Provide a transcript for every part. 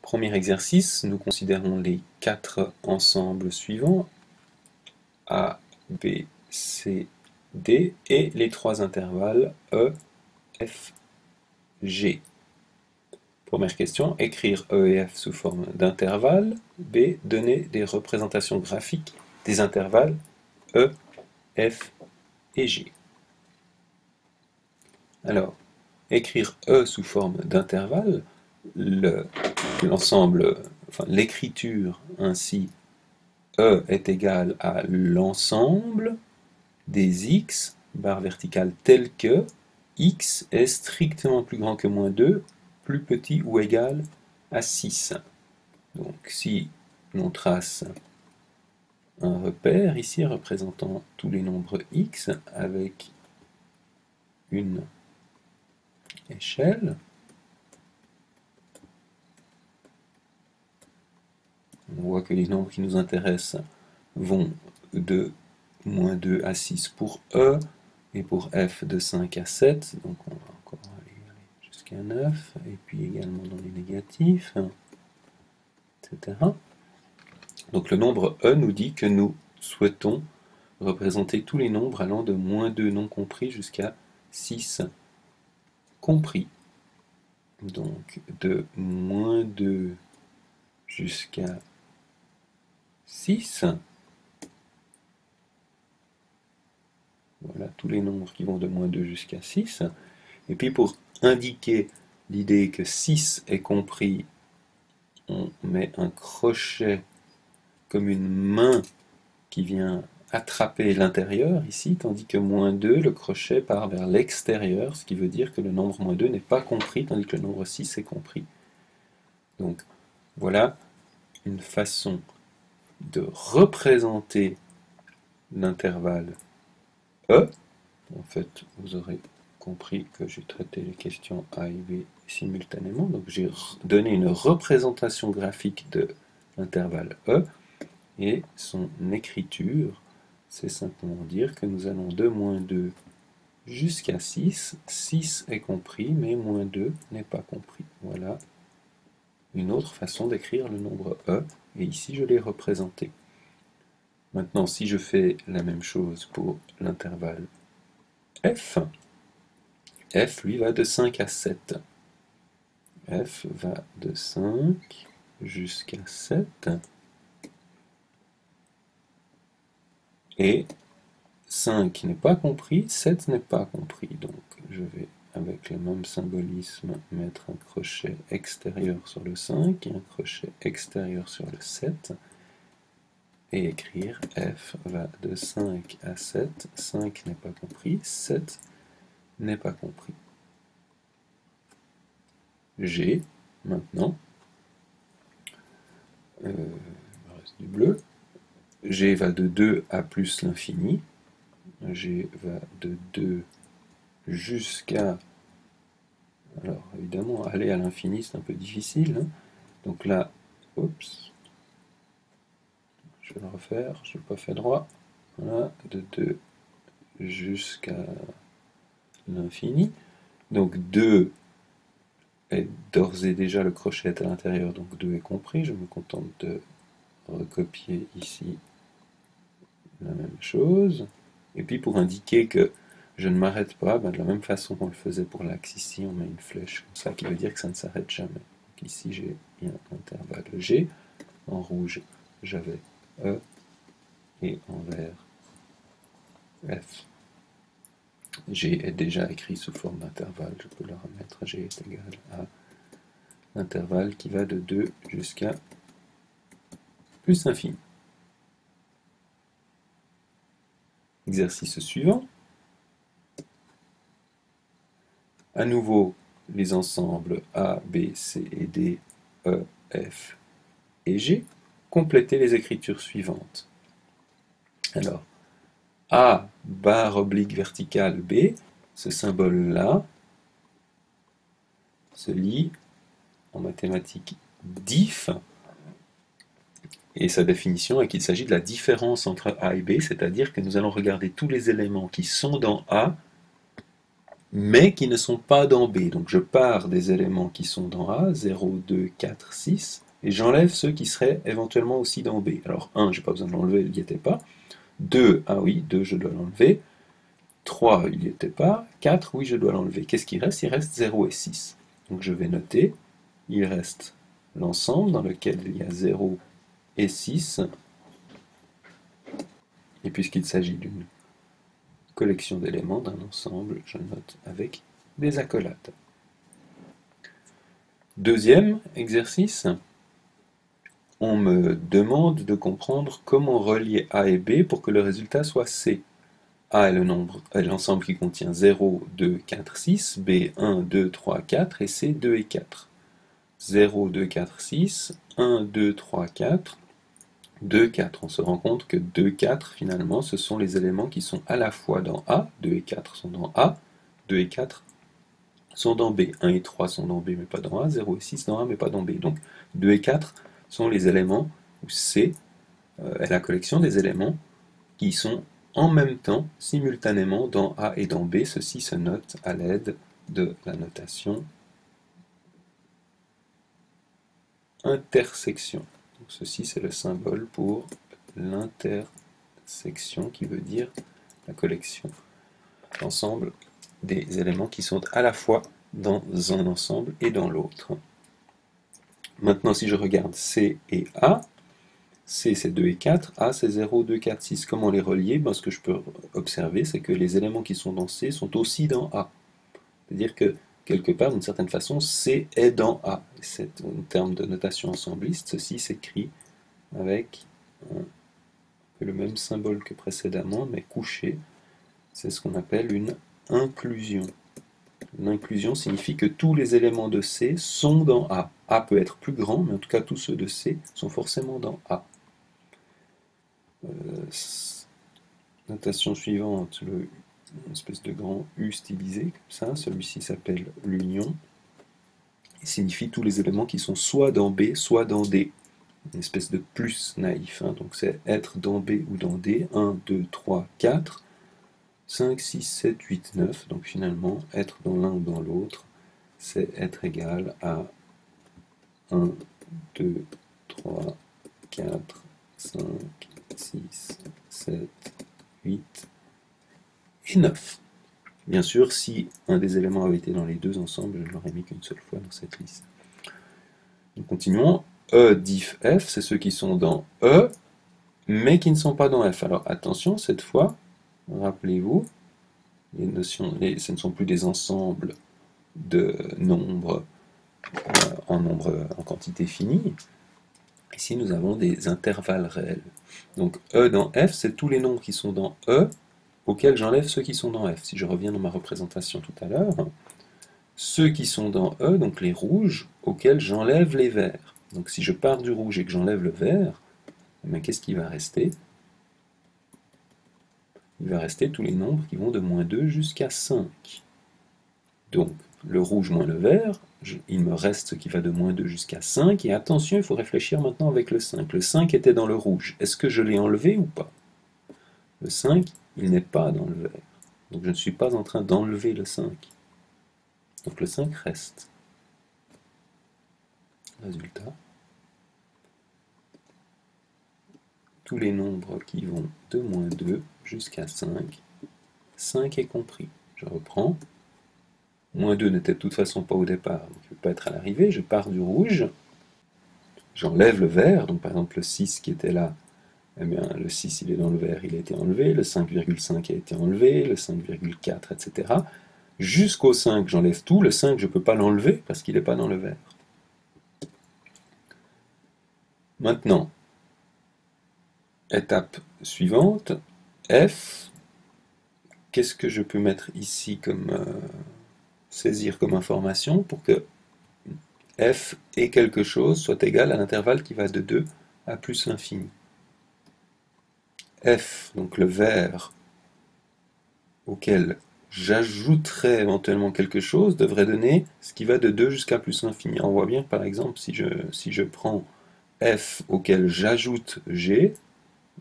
Premier exercice, nous considérons les 4 ensembles suivants, A, B, C, D, et les 3 intervalles E, F, G. Première question, écrire E et F sous forme d'intervalles. B, donner des représentations graphiques des intervalles E, F et G. Alors, écrire E sous forme d'intervalle, l'ensemble, l'écriture ainsi, E est égal à l'ensemble des x, barre verticale telle que x est strictement plus grand que moins 2, plus petit ou égal à 6. Donc si l'on trace un repère ici représentant tous les nombres x avec une échelle, on voit que les nombres qui nous intéressent vont de moins 2 à 6 pour E, et pour F de 5 à 7, donc on va encore aller jusqu'à 9, et puis également dans les négatifs, etc. Donc le nombre E nous dit que nous souhaitons représenter tous les nombres allant de moins 2 non compris jusqu'à 6 compris. Donc de moins 2 jusqu'à 6, voilà tous les nombres qui vont de moins 2 jusqu'à 6. Et puis pour indiquer l'idée que 6 est compris, on met un crochet comme une main qui vient attraper l'intérieur ici, tandis que moins 2, le crochet part vers l'extérieur, ce qui veut dire que le nombre moins 2 n'est pas compris, tandis que le nombre 6 est compris. Donc voilà une façon de représenter l'intervalle E. En fait, vous aurez compris que j'ai traité les questions A et B simultanément, donc j'ai donné une représentation graphique de l'intervalle E, et son écriture, c'est simplement dire que nous allons de moins 2 jusqu'à 6, 6 est compris, mais moins 2 n'est pas compris. Voilà une autre façon d'écrire le nombre E, et ici je l'ai représenté. Maintenant, si je fais la même chose pour l'intervalle F, F lui va de 5 à 7. F va de 5 jusqu'à 7. Et 5 n'est pas compris, 7 n'est pas compris. Donc je vais, avec le même symbolisme, mettre un crochet extérieur sur le 5 et un crochet extérieur sur le 7. Et écrire F va de 5 à 7. 5 n'est pas compris, 7 n'est pas compris. G, maintenant, il me reste du bleu. G va de 2 à plus l'infini. G va de 2 jusqu'à... Alors évidemment, aller à l'infini c'est un peu difficile. Hein. Donc là, oups, je vais le refaire, je n'ai pas fait droit. Voilà, de 2 jusqu'à l'infini. Donc 2 est d'ores et déjà, le crochet est à l'intérieur, donc 2 est compris. Je me contente de recopier ici la même chose. Et puis pour indiquer que je ne m'arrête pas, de la même façon qu'on le faisait pour l'axe ici, on met une flèche comme ça qui veut dire que ça ne s'arrête jamais. Donc ici j'ai bien l'intervalle G, en rouge j'avais E, et en vert F. G est déjà écrit sous forme d'intervalle, je peux le remettre, G est égal à l'intervalle qui va de 2 jusqu'à plus l'infini. Exercice suivant. À nouveau, les ensembles A, B, C et D, E, F et G. Complétez les écritures suivantes. Alors, A, barre oblique verticale B, ce symbole-là se lit en mathématiques diff, et sa définition est qu'il s'agit de la différence entre A et B, c'est-à-dire que nous allons regarder tous les éléments qui sont dans A, mais qui ne sont pas dans B. Donc je pars des éléments qui sont dans A, 0, 2, 4, 6, et j'enlève ceux qui seraient éventuellement aussi dans B. Alors 1, je n'ai pas besoin de l'enlever, il n'y était pas. 2, ah oui, 2, je dois l'enlever. 3, il n'y était pas. 4, oui, je dois l'enlever. Qu'est-ce qui reste? Il reste 0 et 6. Donc je vais noter, il reste l'ensemble dans lequel il y a 0 et 6. Et puisqu'il s'agit d'une collection d'éléments d'un ensemble, je note avec des accolades. Deuxième exercice, on me demande de comprendre comment relier A et B pour que le résultat soit C. A est l'ensemble qui contient 0, 2, 4, 6, B 1, 2, 3, 4 et C 2 et 4. 0, 2, 4, 6, 1, 2, 3, 4, 2, 4. On se rend compte que 2, 4, finalement, ce sont les éléments qui sont à la fois dans A, 2 et 4 sont dans A, 2 et 4 sont dans B, 1 et 3 sont dans B mais pas dans A, 0 et 6 dans A mais pas dans B. Donc 2 et 4 sont les éléments, où C est la collection des éléments qui sont en même temps, simultanément, dans A et dans B. Ceci se note à l'aide de la notation intersection. Donc, ceci, c'est le symbole pour l'intersection, qui veut dire la collection, l'ensemble des éléments qui sont à la fois dans un ensemble et dans l'autre. Maintenant, si je regarde C et A, C c'est 2 et 4, A c'est 0, 2, 4, 6. Comment les relier? Ce que je peux observer, c'est que les éléments qui sont dans C sont aussi dans A. C'est-à-dire que, quelque part, d'une certaine façon, C est dans A. C'est en termes de notation ensembliste, ceci s'écrit avec le même symbole que précédemment, mais couché. C'est ce qu'on appelle une inclusion. L'inclusion signifie que tous les éléments de C sont dans A. A peut être plus grand, mais en tout cas tous ceux de C sont forcément dans A. Notation suivante, une espèce de grand U stylisé, comme ça. Celui-ci s'appelle l'union. Il signifie tous les éléments qui sont soit dans B, soit dans D. Une espèce de plus naïf. Donc c'est être dans B ou dans D. 1, 2, 3, 4. 5, 6, 7, 8, 9. Donc finalement, être dans l'un ou dans l'autre, c'est être égal à 1, 2, 3, 4, 5, 6, 7, 8 et 9. Bien sûr, si un des éléments avait été dans les deux ensemble, je ne l'aurais mis qu'une seule fois dans cette liste. Nous continuons. E, diff, F, c'est ceux qui sont dans E, mais qui ne sont pas dans F. Alors attention, cette fois, rappelez-vous, ce ne sont plus des ensembles de nombres en quantité finie. Ici, nous avons des intervalles réels. Donc E dans F, c'est tous les nombres qui sont dans E, auxquels j'enlève ceux qui sont dans F. Si je reviens dans ma représentation tout à l'heure, ceux qui sont dans E, donc les rouges, auxquels j'enlève les verts. Donc si je pars du rouge et que j'enlève le vert, qu'est-ce qui va rester? Il va rester tous les nombres qui vont de moins 2 jusqu'à 5. Donc le rouge moins le vert, il me reste ce qui va de moins 2 jusqu'à 5, et attention, il faut réfléchir maintenant avec le 5. Le 5 était dans le rouge, est-ce que je l'ai enlevé ou pas? Le 5, il n'est pas dans le vert, donc je ne suis pas en train d'enlever le 5. Donc le 5 reste. Résultat, tous les nombres qui vont de moins 2 jusqu'à 5, 5 est compris. Je reprends. Moins 2 n'était de toute façon pas au départ, donc il ne peut pas être à l'arrivée. Je pars du rouge, j'enlève le vert, donc par exemple le 6 qui était là, eh bien le 6 il est dans le vert, il a été enlevé, le 5,5 a été enlevé, le 5,4, etc. Jusqu'au 5, j'enlève tout, le 5 je ne peux pas l'enlever parce qu'il n'est pas dans le vert. Maintenant, étape suivante, F, qu'est-ce que je peux mettre ici comme saisir comme information pour que F et quelque chose soit égal à l'intervalle qui va de 2 à plus l'infini. F, donc le vert auquel j'ajouterai éventuellement quelque chose, devrait donner ce qui va de 2 jusqu'à plus l'infini. On voit bien que par exemple, si je prends F auquel j'ajoute G,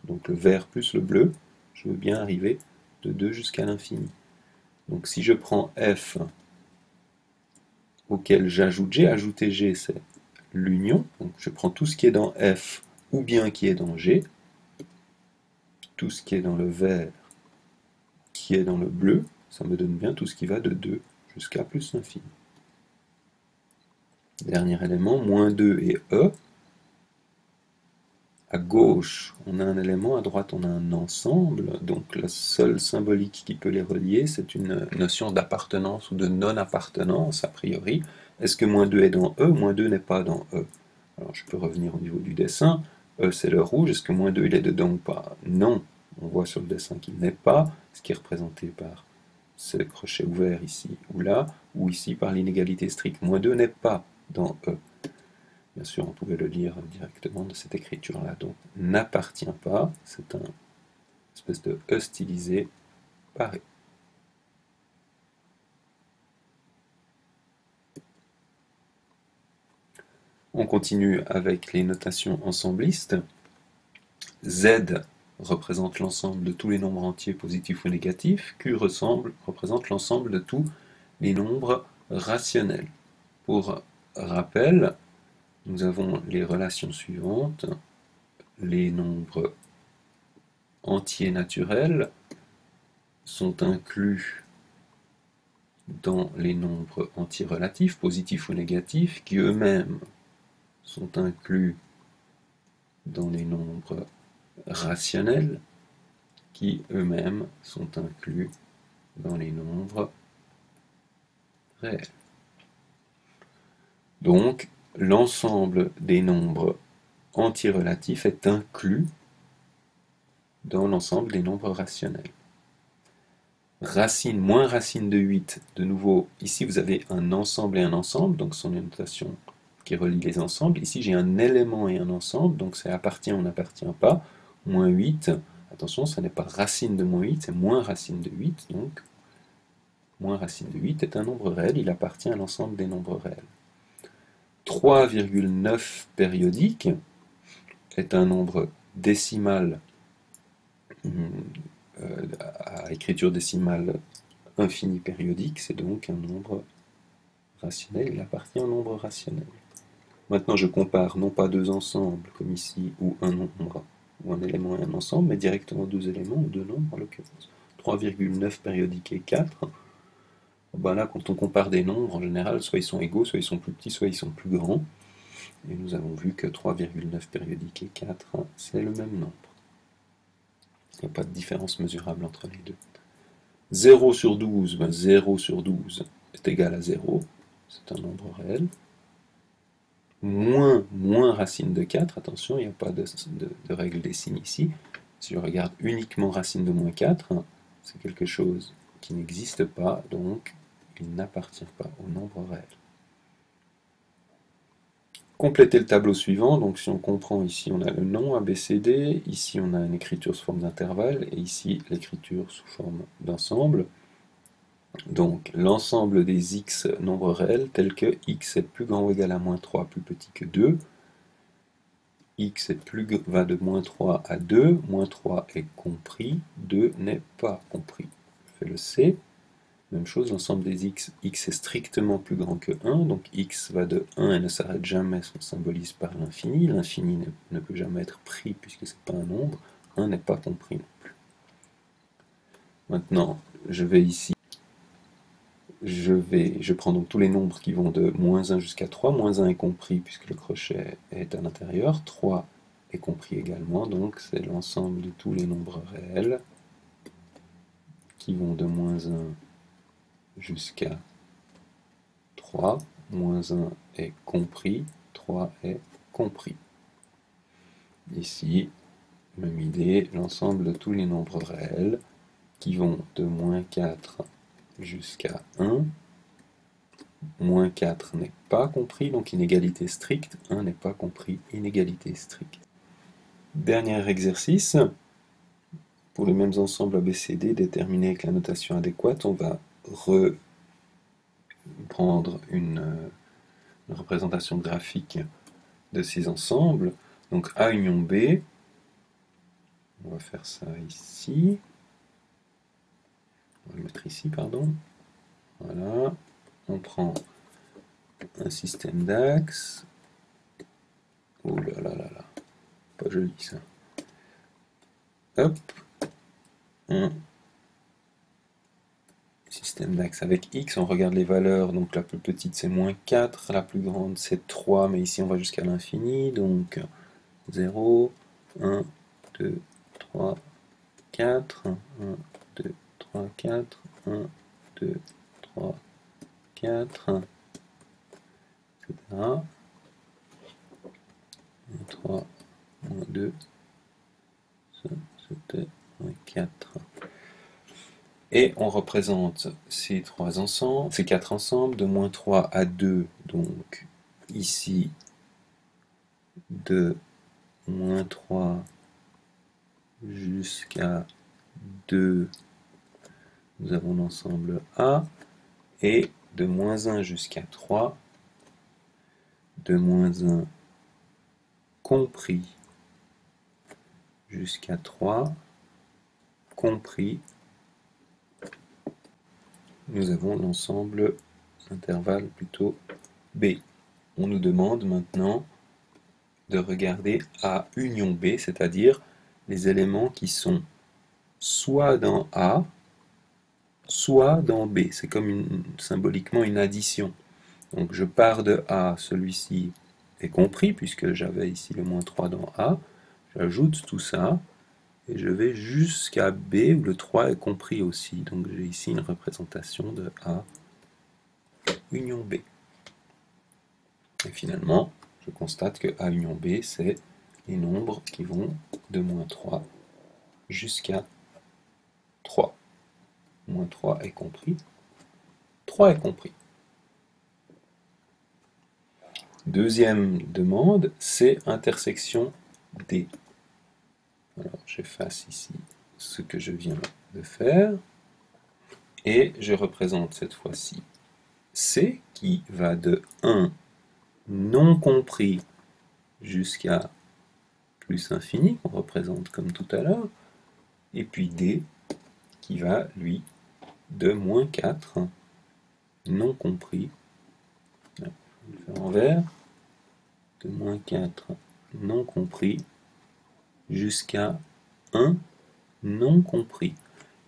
donc le vert plus le bleu, je veux bien arriver de 2 jusqu'à l'infini. Donc si je prends f auquel j'ajoute G, ajouter G c'est l'union, donc je prends tout ce qui est dans f ou bien qui est dans G, tout ce qui est dans le vert, qui est dans le bleu, ça me donne bien tout ce qui va de 2 jusqu'à plus l'infini. Dernier élément, moins 2 et E. À gauche, on a un élément, à droite, on a un ensemble. Donc la seule symbolique qui peut les relier, c'est une notion d'appartenance ou de non-appartenance, a priori. Est-ce que moins 2 est dans E? Moins 2 n'est pas dans E. Alors je peux revenir au niveau du dessin. E, c'est le rouge. Est-ce que moins 2 il est dedans ou pas? Non. On voit sur le dessin qu'il n'est pas, ce qui est représenté par ce crochet ouvert ici ou là, ou ici par l'inégalité stricte. Moins 2 n'est pas dans E. Bien sûr, on pouvait le lire directement de cette écriture-là. Donc, n'appartient pas, c'est un espèce de E stylisé pareil. On continue avec les notations ensemblistes. Z représente l'ensemble de tous les nombres entiers positifs ou négatifs. Q représente l'ensemble de tous les nombres rationnels. Pour rappel, nous avons les relations suivantes. Les nombres entiers naturels sont inclus dans les nombres entiers relatifs, positifs ou négatifs, qui eux-mêmes sont inclus dans les nombres rationnels, qui eux-mêmes sont inclus dans les nombres réels. Donc, l'ensemble des nombres entiers relatifs est inclus dans l'ensemble des nombres rationnels. Racine moins racine de 8, de nouveau, ici vous avez un ensemble et un ensemble, donc son notation qui relie les ensembles. Ici j'ai un élément et un ensemble, donc c'est appartient ou n'appartient pas. Moins 8, attention, ce n'est pas racine de moins 8, c'est moins racine de 8, donc moins racine de 8 est un nombre réel, il appartient à l'ensemble des nombres réels. 3,9 périodique est un nombre décimal à écriture décimale infinie périodique, c'est donc un nombre rationnel, il appartient au nombre rationnel. Maintenant je compare non pas deux ensembles comme ici, ou un nombre, ou un élément et un ensemble, mais directement deux éléments ou deux nombres en l'occurrence. 3,9 périodique et 4. Ben là, quand on compare des nombres, en général, soit ils sont égaux, soit ils sont plus petits, soit ils sont plus grands. Et nous avons vu que 3,9 périodique et 4, c'est le même nombre. Il n'y a pas de différence mesurable entre les deux. 0 sur 12, ben 0 sur 12 est égal à 0, c'est un nombre réel. Moins racine de 4, attention, il n'y a pas de règle des signes ici. Si je regarde uniquement racine de moins 4, c'est quelque chose qui n'existe pas, donc il n'appartient pas au nombre réel. Compléter le tableau suivant, donc si on comprend ici on a le nom ABCD, ici on a une écriture sous forme d'intervalle, et ici l'écriture sous forme d'ensemble. Donc l'ensemble des x nombres réels tels que x est plus grand ou égal à moins 3 plus petit que 2, x va de moins 3 à 2, moins 3 est compris, 2 n'est pas compris. Je fais le C. Même chose, l'ensemble des x est strictement plus grand que 1, donc x va de 1 et ne s'arrête jamais, on symbolise par l'infini. L'infini ne peut jamais être pris puisque ce n'est pas un nombre, 1 n'est pas compris non plus. Maintenant, je vais ici, je prends donc tous les nombres qui vont de moins 1 jusqu'à 3, moins 1 est compris puisque le crochet est à l'intérieur, 3 est compris également, donc c'est l'ensemble de tous les nombres réels qui vont de moins 1 jusqu'à 3, moins 1 est compris, 3 est compris. Ici, même idée, l'ensemble de tous les nombres réels qui vont de moins 4 jusqu'à 1. Moins 4 n'est pas compris, donc inégalité stricte, 1 n'est pas compris, inégalité stricte. Dernier exercice, pour les mêmes ensembles ABCD déterminés avec la notation adéquate, on va reprendre une représentation graphique de ces ensembles. Donc A union B, on va faire ça ici. On va le mettre ici, pardon. Voilà. On prend un système d'axes. Oh là là là là. Pas joli ça. Hop. Un système d'axes avec x, on regarde les valeurs. Donc la plus petite c'est moins 4, la plus grande c'est 3, mais ici on va jusqu'à l'infini. Donc 0, 1, 2, 3, 4, 1, 2, 3, 4, 1, 2, 3, 4, etc. 1, 3, 2, ça c'était 4. Et on représente ces trois ensembles, ces quatre ensembles, de moins 3 à 2, donc ici de moins 3 jusqu'à 2, nous avons l'ensemble A, et de moins 1 jusqu'à 3, de moins 1 compris jusqu'à 3, compris, nous avons l'ensemble intervalle plutôt B. On nous demande maintenant de regarder A union B, c'est-à-dire les éléments qui sont soit dans A, soit dans B. C'est comme symboliquement une addition. Donc je pars de A, celui-ci est compris, puisque j'avais ici le moins 3 dans A. J'ajoute tout ça, et je vais jusqu'à B, où le 3 est compris aussi. Donc j'ai ici une représentation de A union B. Et finalement, je constate que A union B, c'est les nombres qui vont de moins 3 jusqu'à 3. Moins 3 est compris. 3 est compris. Deuxième demande, c'est intersection D. Alors j'efface ici ce que je viens de faire. Et je représente cette fois-ci C qui va de 1 non compris jusqu'à plus infini, qu'on représente comme tout à l'heure. Et puis D qui va, lui, de moins 4 non compris. Je vais le faire en vert. De moins 4 non compris jusqu'à 1 non compris.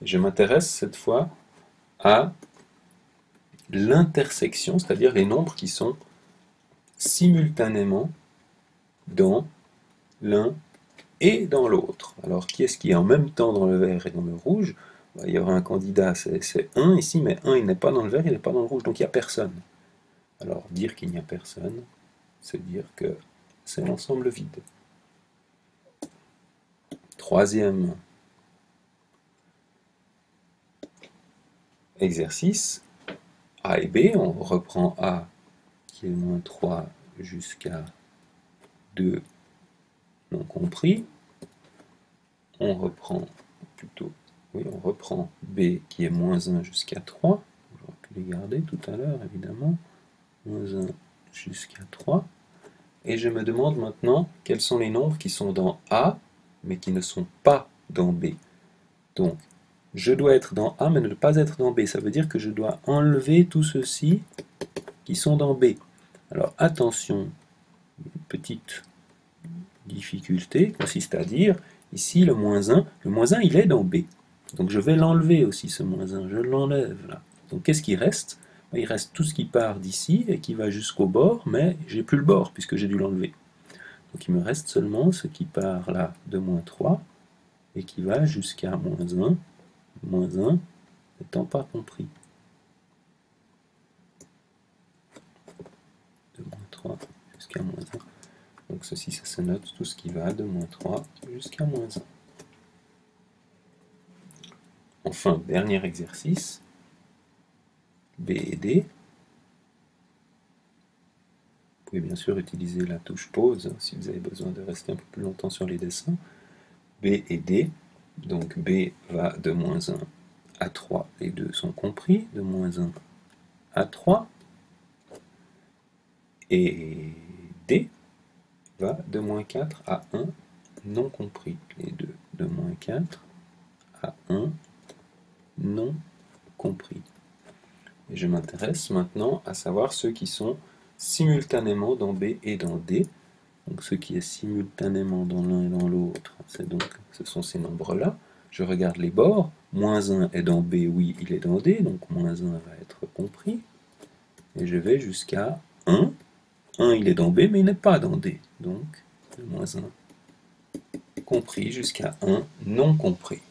Je m'intéresse cette fois à l'intersection, c'est-à-dire les nombres qui sont simultanément dans l'un et dans l'autre. Alors qui est-ce qui est en même temps dans le vert et dans le rouge? Il y aura un candidat, c'est 1 ici, mais 1 il n'est pas dans le vert, il n'est pas dans le rouge, donc il n'y a personne. Alors dire qu'il n'y a personne, c'est dire que c'est l'ensemble vide. Troisième exercice, A et B, on reprend A qui est moins 3 jusqu'à 2 non compris. On reprend plutôt, oui, on reprend B qui est moins 1 jusqu'à 3. J'aurais pu les garder tout à l'heure, évidemment. Moins 1 jusqu'à 3. Et je me demande maintenant quels sont les nombres qui sont dans A, mais qui ne sont pas dans B. Donc, je dois être dans A, mais ne pas être dans B. Ça veut dire que je dois enlever tous ceux-ci qui sont dans B. Alors, attention, petite difficulté consiste à dire, ici, le moins 1 il est dans B. Donc, je vais l'enlever aussi, ce moins 1. Je l'enlève là. Donc, qu'est-ce qui reste? Il reste tout ce qui part d'ici et qui va jusqu'au bord, mais j'ai plus le bord puisque j'ai dû l'enlever. Donc il me reste seulement ce qui part là de moins 3 et qui va jusqu'à moins 1 n'étant pas compris. De moins 3 jusqu'à moins 1. Donc ceci, ça se note tout ce qui va de moins 3 jusqu'à moins 1. Enfin, dernier exercice, B et D. Vous pouvez bien sûr utiliser la touche pause si vous avez besoin de rester un peu plus longtemps sur les dessins. B et D, donc B va de moins 1 à 3, les deux sont compris, de moins 1 à 3, et D va de moins 4 à 1, non compris, les deux, de moins 4 à 1, non compris. Et je m'intéresse maintenant à savoir ceux qui sont simultanément dans B et dans D. Donc ce qui est simultanément dans l'un et dans l'autre, ce sont ces nombres-là. Je regarde les bords. Moins 1 est dans B, oui, il est dans D, donc moins 1 va être compris. Et je vais jusqu'à 1. 1, il est dans B, mais il n'est pas dans D. Donc, moins 1 compris jusqu'à 1 non compris.